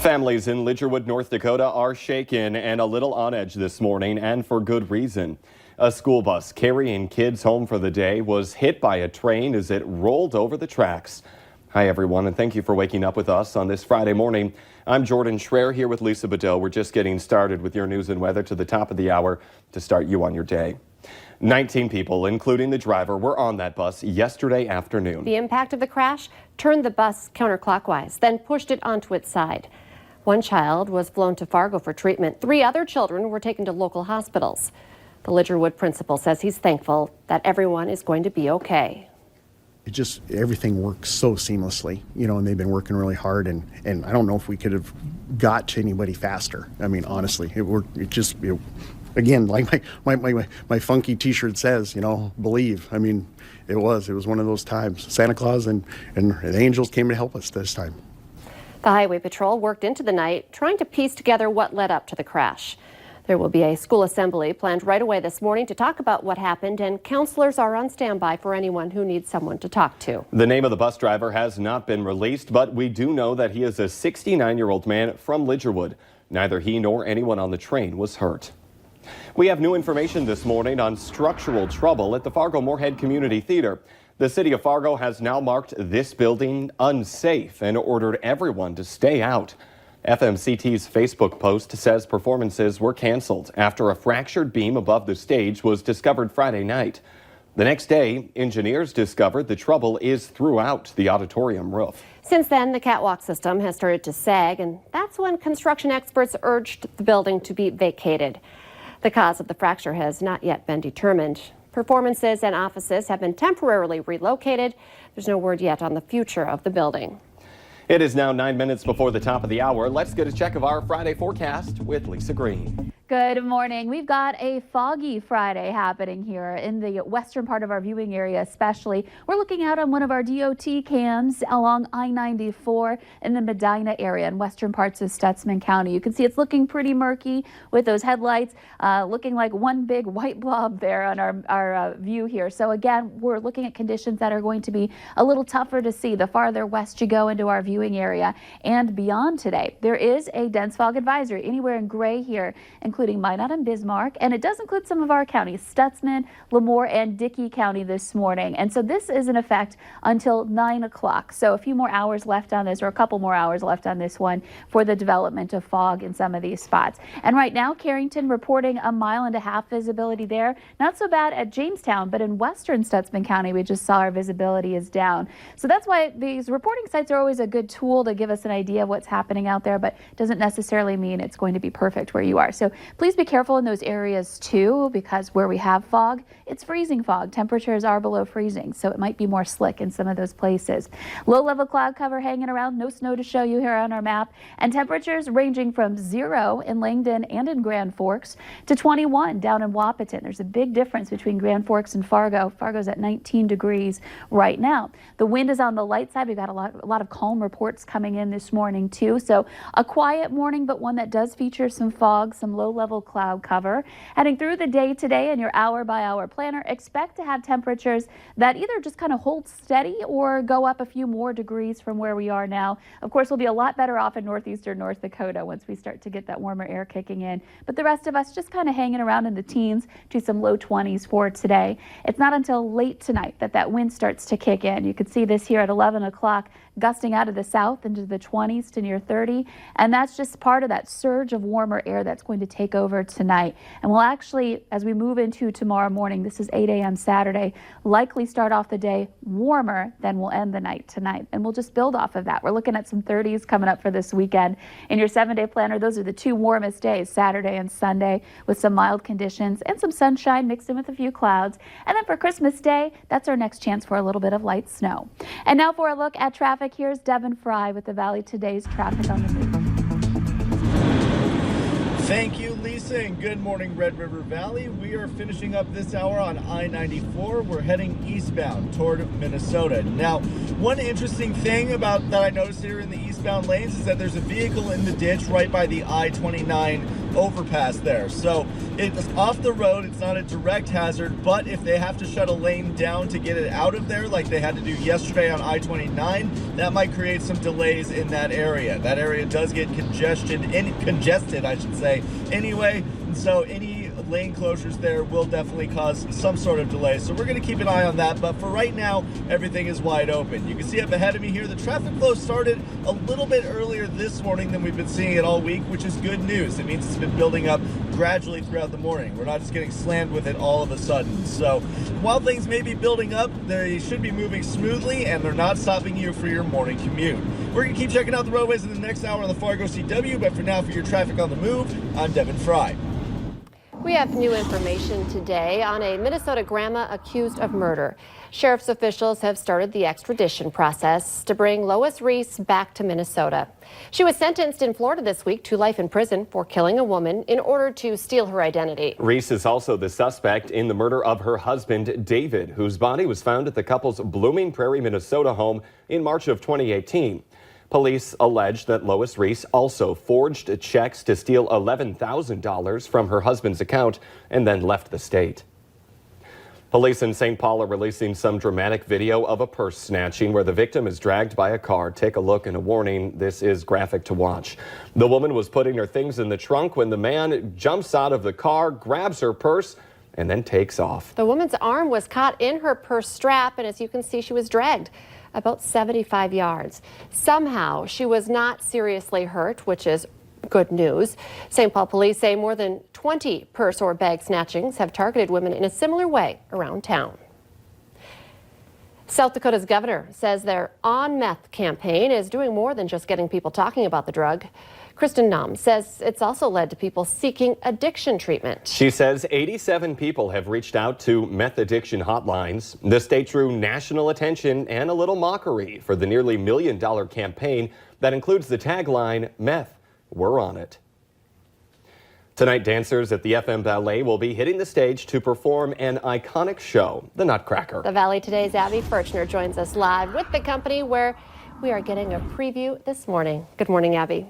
Families in Lidgerwood, North Dakota are shaken and a little on edge this morning, and for good reason. A school bus carrying kids home for the day was hit by a train as it rolled over the tracks. Hi everyone, and thank you for waking up with us on this Friday morning. I'm Jordan Schreier here with Lisa Bedell. We're just getting started with your news and weather to the top of the hour to start you on your day. 19 people, including the driver, were on that bus yesterday afternoon. The impact of the crash turned the bus counterclockwise, then pushed it onto its side. One child was flown to Fargo for treatment. 3 other children were taken to local hospitals. The Lidgerwood principal says he's thankful that everyone is going to be okay. Everything works so seamlessly, and they've been working really hard, and I don't know if we could have got to anybody faster. I mean, honestly, again, like my funky t-shirt says, believe. I mean, it was one of those times. Santa Claus and the angels came to help us this time. The Highway Patrol worked into the night trying to piece together what led up to the crash. There will be a school assembly planned right away this morning to talk about what happened, and counselors are on standby for anyone who needs someone to talk to. The name of the bus driver has not been released, but we do know that he is a 69-year-old man from Lidgerwood. Neither he nor anyone on the train was hurt. We have new information this morning on structural trouble at the Fargo-Moorhead Community Theater. The city of Fargo has now marked this building unsafe and ordered everyone to stay out. FMCT's Facebook post says performances were canceled after a fractured beam above the stage was discovered Friday night. The next day, engineers discovered the trouble is throughout the auditorium roof. Since then, the catwalk system has started to sag, and that's when construction experts urged the building to be vacated. The cause of the fracture has not yet been determined. Performances and offices have been temporarily relocated. There's no word yet on the future of the building. It is now 9 minutes before the top of the hour. Let's get a check of our Friday forecast with Lisa Green. Good morning. We've got a foggy Friday happening here in the western part of our viewing area especially. We're looking out on one of our DOT cams along I-94 in the Medina area in western parts of Stutsman County. You can see it's looking pretty murky with those headlights looking like one big white blob there on our view here. So again, we're looking at conditions that are going to be a little tougher to see the farther west you go into our viewing area and beyond today. There is a dense fog advisory anywhere in gray here, including Minot and Bismarck, and it does include some of our counties, Stutsman, Lemoore, and Dickey County this morning. And so this is in effect until 9 o'clock. So a few more hours left on this, or a couple more hours left on this one for the development of fog in some of these spots. And right now, Carrington reporting a 1.5 mile visibility there. Not so bad at Jamestown, but in western Stutsman County, we just saw our visibility is down. So that's why these reporting sites are always a good tool to give us an idea of what's happening out there, but doesn't necessarily mean it's going to be perfect where you are. So please be careful in those areas too, because where we have fog, it's freezing fog. Temperatures are below freezing, so it might be more slick in some of those places. Low-level cloud cover hanging around, no snow to show you here on our map, and temperatures ranging from 0 in Langdon and in Grand Forks to 21 down in Wahpeton. There's a big difference between Grand Forks and Fargo. Fargo's at 19 degrees right now. The wind is on the light side. We've got a lot of calm reports coming in this morning too, so a quiet morning, but one that does feature some fog, some low-level cloud cover. Heading through the day today in your hour-by-hour planner, expect to have temperatures that either just kind of hold steady or go up a few more degrees from where we are now. Of course, we'll be a lot better off in northeastern North Dakota once we start to get that warmer air kicking in, but the rest of us just kind of hanging around in the teens to some low 20s for today. It's not until late tonight that wind starts to kick in. You can see this here at 11 o'clock, gusting out of the south into the 20s to near 30, and that's just part of that surge of warmer air that's going to take over tonight. And we'll actually, as we move into tomorrow morning, this is 8 a.m. Saturday, likely start off the day warmer than we'll end the night tonight, and we'll just build off of that. We're looking at some 30s coming up for this weekend. In your 7-day planner, those are the 2 warmest days, Saturday and Sunday, with some mild conditions and some sunshine mixed in with a few clouds. And then for Christmas Day, that's our next chance for a little bit of light snow. And now for a look at traffic. Here's Devin Fry with the Valley Today's traffic on the move. Thank you, Lisa, and good morning, Red River Valley. We are finishing up this hour on I-94. We're heading eastbound toward Minnesota. Now, one interesting thing that I noticed here in the east eastbound lanes is that there's a vehicle in the ditch right by the I-29 overpass there. So it's off the road. It's not a direct hazard, but if they have to shut a lane down to get it out of there, like they had to do yesterday on I-29, that might create some delays in that area. That area does get congested, I should say, anyway. And so any lane closures there will definitely cause some sort of delay. So we're going to keep an eye on that. But for right now, everything is wide open. You can see up ahead of me here, the traffic flow started a little bit earlier this morning than we've been seeing it all week, which is good news. It means it's been building up gradually throughout the morning. We're not just getting slammed with it all of a sudden. So while things may be building up, they should be moving smoothly and they're not stopping you for your morning commute. We're going to keep checking out the roadways in the next hour on the Fargo CW, but for now, for your traffic on the move, I'm Devin Fry. We have new information today on a Minnesota grandma accused of murder. Sheriff's officials have started the extradition process to bring Lois Reese back to Minnesota. She was sentenced in Florida this week to life in prison for killing a woman in order to steal her identity. Reese is also the suspect in the murder of her husband, David, whose body was found at the couple's Blooming Prairie, Minnesota home in March of 2018. Police allege that Lois Reese also forged checks to steal $11,000 from her husband's account and then left the state. Police in St. Paul are releasing some dramatic video of a purse snatching where the victim is dragged by a car. Take a look and a warning, this is graphic to watch. The woman was putting her things in the trunk when the man jumps out of the car, grabs her purse, and then takes off. The woman's arm was caught in her purse strap, and as you can see, she was dragged about 75 yards. Somehow, she was not seriously hurt, which is good news. St. Paul police say more than 20 purse or bag snatchings have targeted women in a similar way around town. South Dakota's governor says their On Meth campaign is doing more than just getting people talking about the drug. Kristen Naum says it's also led to people seeking addiction treatment. She says 87 people have reached out to meth addiction hotlines. The state drew national attention and a little mockery for the nearly $1 million campaign that includes the tagline, "Meth, we're on it." Tonight, dancers at the FM Ballet will be hitting the stage to perform an iconic show, The Nutcracker. The Valley Today's Abby Furchner joins us live with the company where we are getting a preview this morning. Good morning, Abby.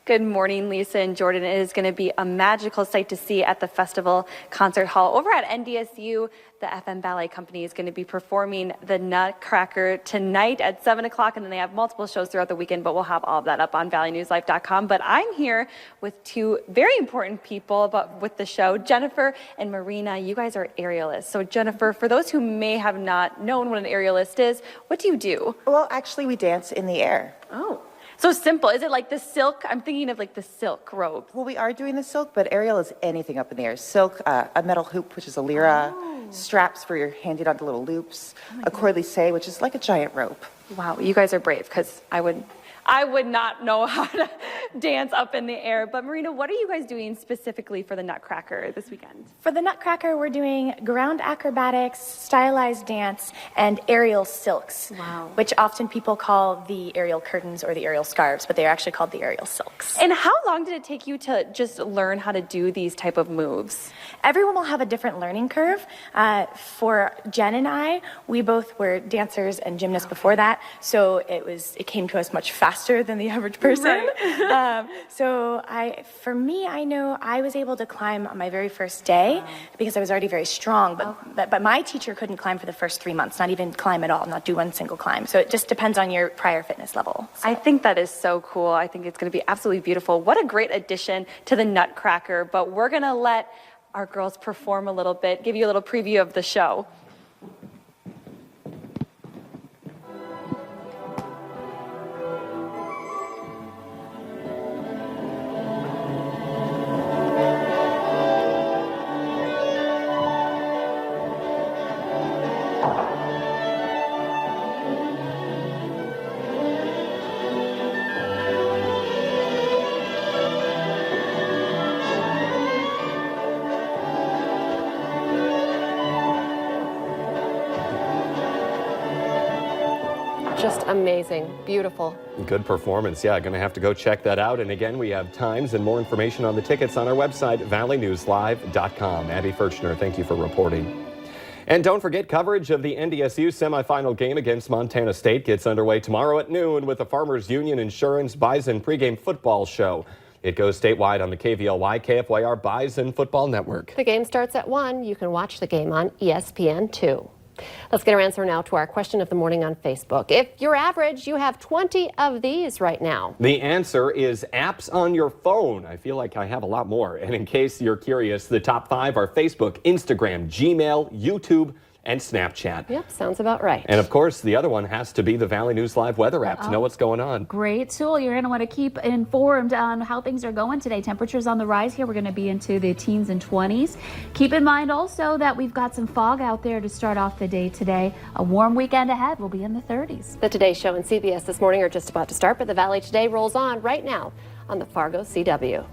Good morning, Lisa and Jordan. It is going to be a magical sight to see at the Festival Concert Hall. Over at NDSU, the FM Ballet Company is going to be performing the Nutcracker tonight at 7 o'clock, and then they have multiple shows throughout the weekend, but we'll have all of that up on valleynewslife.com. But I'm here with two very important people with the show, Jennifer and Marina. You guys are aerialists. So Jennifer, for those who may have not known what an aerialist is, what do you do? Well, actually, we dance in the air. Oh. So simple. Is it like the silk? I'm thinking of like the silk robe. Well, we are doing the silk, but aerial is anything up in the air. Silk, a metal hoop, which is a lyra, straps for your handing onto little loops, a courlisse, which is like a giant rope. Wow, you guys are brave, because I would not know how to dance up in the air. But Marina, what are you guys doing specifically for the Nutcracker this weekend? For the Nutcracker, we're doing ground acrobatics, stylized dance, and aerial silks. Wow. Which often people call the aerial curtains or the aerial scarves, but they are actually called the aerial silks. And how long did it take you to just learn how to do these type of moves? Everyone will have a different learning curve. For Jen and I, we both were dancers and gymnasts before that, so it came to us much faster than the average person. Right. For me, I know I was able to climb on my very first day because I was already very strong, but my teacher couldn't climb for the first 3 months, not even climb at all, not do one single climb. So it just depends on your prior fitness level. I think that is so cool. I think it's going to be absolutely beautiful. What a great addition to the Nutcracker, but we're going to let our girls perform a little bit, give you a little preview of the show. Just amazing, beautiful. Good performance. Yeah, going to have to go check that out. And again, we have times and more information on the tickets on our website, valleynewslive.com. Abby Furchner, thank you for reporting. And don't forget, coverage of the NDSU semifinal game against Montana State gets underway tomorrow at noon with the Farmers Union Insurance Bison pregame football show. It goes statewide on the KVLY KFYR Bison Football Network. The game starts at 1. You can watch the game on ESPN2. Let's get our answer now to our question of the morning on Facebook. If you're average, you have 20 of these right now. The answer is apps on your phone. I feel like I have a lot more. And in case you're curious, the top 5 are Facebook, Instagram, Gmail, YouTube, and Snapchat. Yep, sounds about right. And of course, the other one has to be the Valley News Live weather app to know what's going on. Great tool. You're going to want to keep informed on how things are going today. Temperatures on the rise here. We're going to be into the teens and 20s. Keep in mind also that we've got some fog out there to start off the day today. A warm weekend ahead. We'll be in the 30s. The Today Show and CBS This Morning are just about to start, but the Valley Today rolls on right now on the Fargo CW.